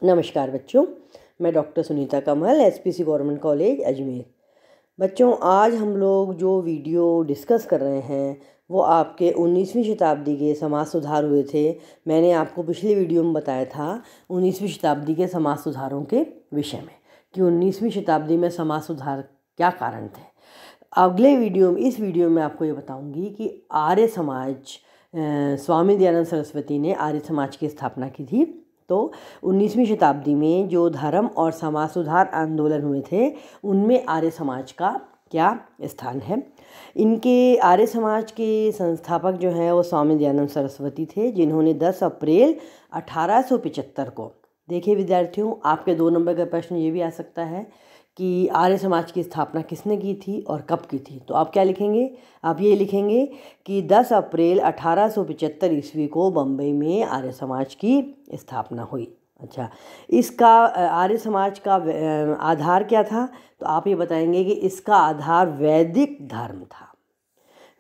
नमस्कार बच्चों, मैं डॉक्टर सुनीता कमल, एसपीसी गवर्नमेंट कॉलेज अजमेर। बच्चों, आज हम लोग जो वीडियो डिस्कस कर रहे हैं वो आपके 19वीं शताब्दी के समाज सुधार हुए थे। मैंने आपको पिछले वीडियो में बताया था 19वीं शताब्दी के समाज सुधारों के विषय में कि 19वीं शताब्दी में समाज सुधार क्या कारण थे। अगले वीडियो में, इस वीडियो में आपको ये बताऊंगी कि आर्य समाज, स्वामी दयानंद सरस्वती ने आर्य समाज की स्थापना की थी। तो 19वीं शताब्दी में जो धर्म और समाज सुधार आंदोलन हुए थे उनमें आर्य समाज का क्या स्थान है। इनके आर्य समाज के संस्थापक जो हैं वो स्वामी दयानंद सरस्वती थे, जिन्होंने 10 अप्रैल 1875 को, देखिए विद्यार्थियों, आपके 2 नंबर का प्रश्न ये भी आ सकता है कि आर्य समाज की स्थापना किसने की थी और कब की थी। तो आप क्या लिखेंगे? आप ये लिखेंगे कि 10 अप्रैल 1875 ईस्वी को बम्बई में आर्य समाज की स्थापना हुई। अच्छा, इसका आर्य समाज का आधार क्या था? तो आप ये बताएंगे कि इसका आधार वैदिक धर्म था।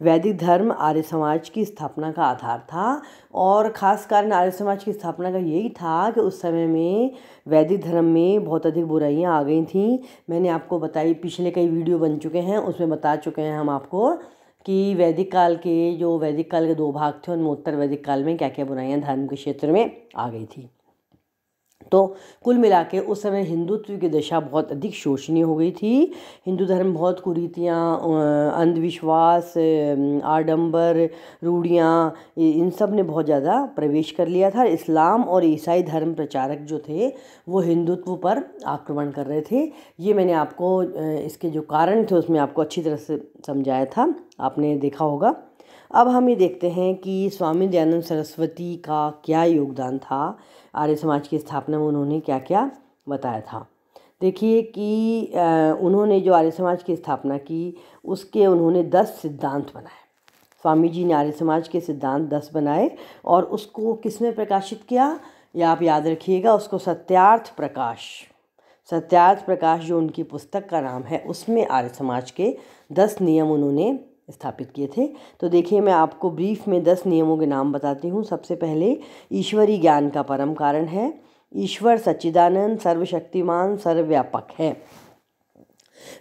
वैदिक धर्म आर्य समाज की स्थापना का आधार था और ख़ास कारण आर्य समाज की स्थापना का यही था कि उस समय में वैदिक धर्म में बहुत अधिक बुराइयां आ गई थीं। मैंने आपको बताई, पिछले कई वीडियो बन चुके हैं, उसमें बता चुके हैं हम आपको कि वैदिक काल के 2 भाग थे, उनमें उत्तर वैदिक काल में क्या क्या बुराइयां धर्म के क्षेत्र में आ गई थी। तो कुल मिला के उस समय हिंदुत्व की दशा बहुत अधिक शोचनीय हो गई थी। हिंदू धर्म बहुत कुरीतियाँ, अंधविश्वास, आडंबर, रूढ़ियाँ, इन सब ने बहुत ज़्यादा प्रवेश कर लिया था। इस्लाम और ईसाई धर्म प्रचारक जो थे वो हिंदुत्व पर आक्रमण कर रहे थे। ये मैंने आपको इसके जो कारण थे उसमें आपको अच्छी तरह से समझाया था, आपने देखा होगा। अब हम ये देखते हैं कि स्वामी दयानंद सरस्वती का क्या योगदान था आर्य समाज की स्थापना में, उन्होंने क्या क्या बताया था। देखिए कि उन्होंने जो आर्य समाज की स्थापना की उसके उन्होंने 10 सिद्धांत बनाए। स्वामी जी ने आर्य समाज के सिद्धांत 10 बनाए और उसको किसमें प्रकाशित किया, या आप याद रखिएगा, उसको सत्यार्थ प्रकाश जो उनकी पुस्तक का नाम है, उसमें आर्य समाज के 10 नियम उन्होंने स्थापित किए थे। तो देखिए, मैं आपको ब्रीफ में 10 नियमों के नाम बताती हूँ। सबसे पहले, ईश्वरी ज्ञान का परम कारण है। ईश्वर सच्चिदानंद, सर्वशक्तिमान, सर्वव्यापक है।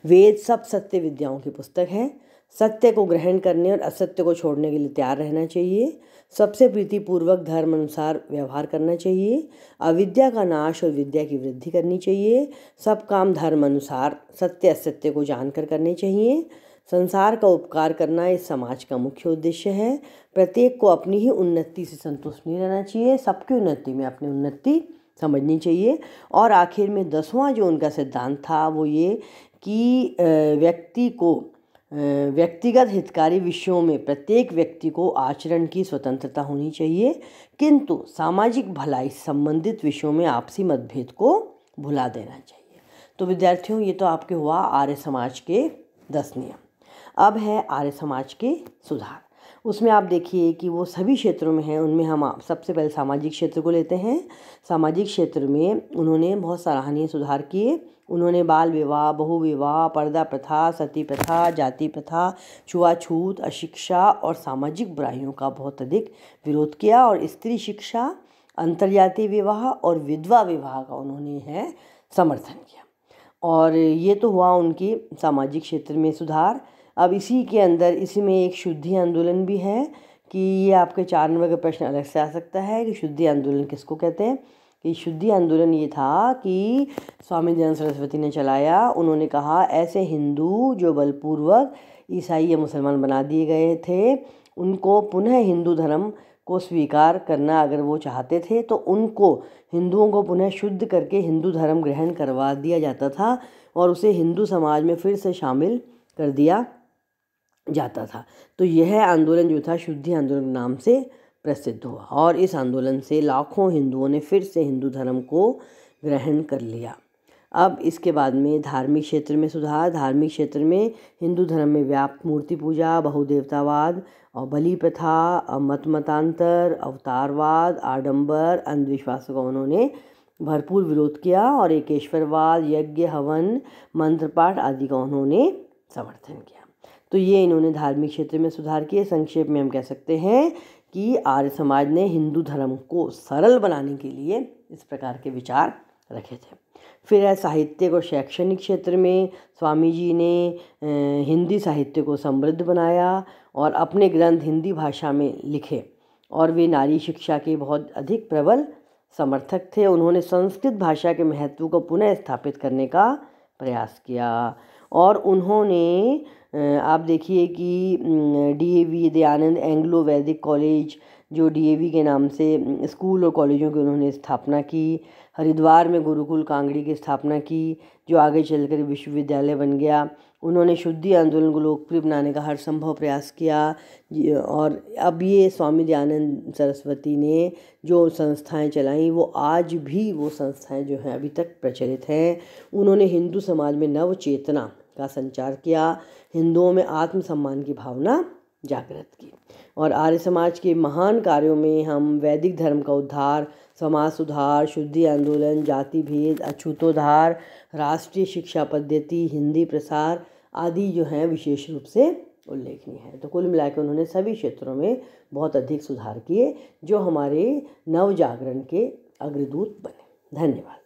वेद सब सत्य विद्याओं की पुस्तक है। सत्य को ग्रहण करने और असत्य को छोड़ने के लिए तैयार रहना चाहिए। सबसे प्रीतिपूर्वक धर्म अनुसार व्यवहार करना चाहिए। अविद्या का नाश और विद्या की वृद्धि करनी चाहिए। सब काम धर्म अनुसार सत्य असत्य को जानकर करने चाहिए। संसार का उपकार करना इस समाज का मुख्य उद्देश्य है। प्रत्येक को अपनी ही उन्नति से संतुष्ट नहीं रहना चाहिए, सबकी उन्नति में अपनी उन्नति समझनी चाहिए। और आखिर में 10वां जो उनका सिद्धांत था वो ये कि व्यक्ति को व्यक्तिगत हितकारी विषयों में प्रत्येक व्यक्ति को आचरण की स्वतंत्रता होनी चाहिए, किंतु सामाजिक भलाई संबंधित विषयों में आपसी मतभेद को भुला देना चाहिए। तो विद्यार्थियों, ये तो आपके हुआ आर्य समाज के 10 नियम। अब है आर्य समाज के सुधार। उसमें आप देखिए कि वो सभी क्षेत्रों में हैं। उनमें हम सबसे पहले सामाजिक क्षेत्र को लेते हैं। सामाजिक क्षेत्र में उन्होंने बहुत सराहनीय सुधार किए। उन्होंने बाल विवाह, बहु विवाह, पर्दा प्रथा, सती प्रथा, जाति प्रथा, छुआछूत, अशिक्षा और सामाजिक बुराइयों का बहुत अधिक विरोध किया और स्त्री शिक्षा, अंतर्जातीय विवाह और विधवा विवाह का उन्होंने समर्थन किया। और ये तो हुआ उनकी सामाजिक क्षेत्र में सुधार। अब इसी के अंदर, इसी में एक शुद्धि आंदोलन भी है कि ये आपके 4 नंबर का प्रश्न अलग से आ सकता है कि शुद्धि आंदोलन किसको कहते हैं। कि शुद्धि आंदोलन ये था कि स्वामी दयानंद सरस्वती ने चलाया। उन्होंने कहा ऐसे हिंदू जो बलपूर्वक ईसाई या मुसलमान बना दिए गए थे, उनको पुनः हिंदू धर्म को स्वीकार करना अगर वो चाहते थे तो उनको हिंदुओं को पुनः शुद्ध करके हिंदू धर्म ग्रहण करवा दिया जाता था और उसे हिंदू समाज में फिर से शामिल कर दिया जाता था। तो यह आंदोलन जो था शुद्धि आंदोलन नाम से प्रसिद्ध हुआ और इस आंदोलन से लाखों हिंदुओं ने फिर से हिंदू धर्म को ग्रहण कर लिया। अब इसके बाद में धार्मिक क्षेत्र में सुधार। धार्मिक क्षेत्र में हिंदू धर्म में व्याप्त मूर्ति पूजा, बहुदेवतावाद और बलि प्रथा, मतांतर, अवतारवाद, आडंबर, अंधविश्वासों का उन्होंने भरपूर विरोध किया और एकेश्वरवाद, यज्ञ, हवन, मंत्र पाठ आदि का उन्होंने समर्थन किया। तो ये इन्होंने धार्मिक क्षेत्र में सुधार किए। संक्षेप में हम कह सकते हैं कि आर्य समाज ने हिंदू धर्म को सरल बनाने के लिए इस प्रकार के विचार रखे थे। फिर है साहित्यिक और शैक्षणिक क्षेत्र में स्वामी जी ने हिंदी साहित्य को समृद्ध बनाया और अपने ग्रंथ हिंदी भाषा में लिखे, और वे नारी शिक्षा के बहुत अधिक प्रबल समर्थक थे। उन्होंने संस्कृत भाषा के महत्व को पुनः स्थापित करने का प्रयास किया, और उन्होंने आप देखिए कि DAV दयानंद एंग्लो वैदिक कॉलेज, जो DAV के नाम से स्कूल और कॉलेजों की उन्होंने स्थापना की। हरिद्वार में गुरुकुल कांगड़ी की स्थापना की, जो आगे चलकर विश्वविद्यालय बन गया। उन्होंने शुद्धि आंदोलन को लोकप्रिय बनाने का हर संभव प्रयास किया, और अब ये स्वामी दयानंद सरस्वती ने जो संस्थाएं चलाईं वो आज भी वो संस्थाएं जो हैं अभी तक प्रचलित हैं। उन्होंने हिंदू समाज में नव चेतना का संचार किया, हिंदुओं में आत्मसम्मान की भावना जागृत की, और आर्य समाज के महान कार्यों में हम वैदिक धर्म का उद्धार, समाज सुधार, शुद्धि आंदोलन, जाति भेद, अछूतोद्धार, राष्ट्रीय शिक्षा पद्धति, हिंदी प्रसार आदि जो हैं विशेष रूप से उल्लेखनीय है। तो कुल मिलाकर उन्होंने सभी क्षेत्रों में बहुत अधिक सुधार किए, जो हमारे नव जागरण के अग्रदूत बने। धन्यवाद।